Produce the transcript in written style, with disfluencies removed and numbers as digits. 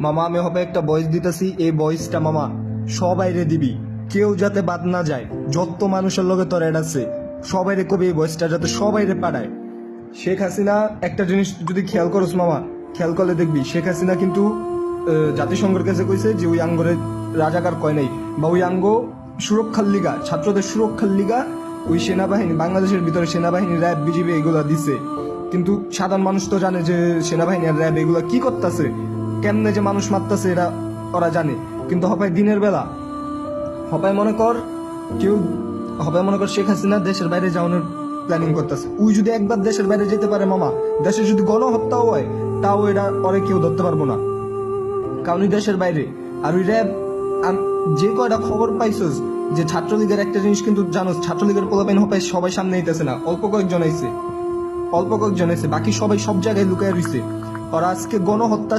মামা আমি হবে একটা ভয়েস দিতেছি, এই ভয়েসটা মামা সবাইরে দিবি, কেউ যাতে বাদ না যায়। যত মানুষের লগে তোর অ্যাড আছে সবাইরে কবি এই ভয়েসটা যাতে সবাইরে পাঠায়। শেখ হাসিনা একটা জিনিস যদি খেয়াল করস মামা, খেয়াল করলে দেখবি শেখ হাসিনা কিন্তু জাতিসংঘের কাছে কইছে যে ওই আঙ্গরে রাজাকার কয় নাই, বা ওই আঙ্গ সুরক্ষার লিগা, ছাত্রদের সুরক্ষার লিগা ওই সেনাবাহিনী, বাংলাদেশের ভিতরে সেনাবাহিনী, র্যাব, বিজিবি এগুলা দিছে। কিন্তু সাধারণ মানুষ তো জানে যে সেনাবাহিনী আর র্যাব এগুলা কি করতেছে, কেমনে যে মানুষ মারতেছে এরা ওরা জানে। কিন্তু হপায় দিনের বেলা হপায় মনে কর কেউ, হপায় মনে কর শেখ হাসিনা দেশের বাইরে যাওয়ানোর প্ল্যানিং করতেছে। ওই যদি একবার দেশের বাইরে যেতে পারে মামা, দেশে যদি গণহত্যাও হয় তাও এরা পরে কেউ ধরতে পারবো না, কারণ ওই দেশের বাইরে। আর ওই র্যাব যে কয়টা খবর পাইছস যে ছাত্রলীগের একটা জিনিস কিন্তু জানোস, ছাত্রলীগের পোলাপাইন হপায় সবাই সামনে আইতেছে না, অল্প কয়েকজন আইছে, বাকি সবাই সব জায়গায় লুকায় রইছে। ওরা আজকে গণহত্যা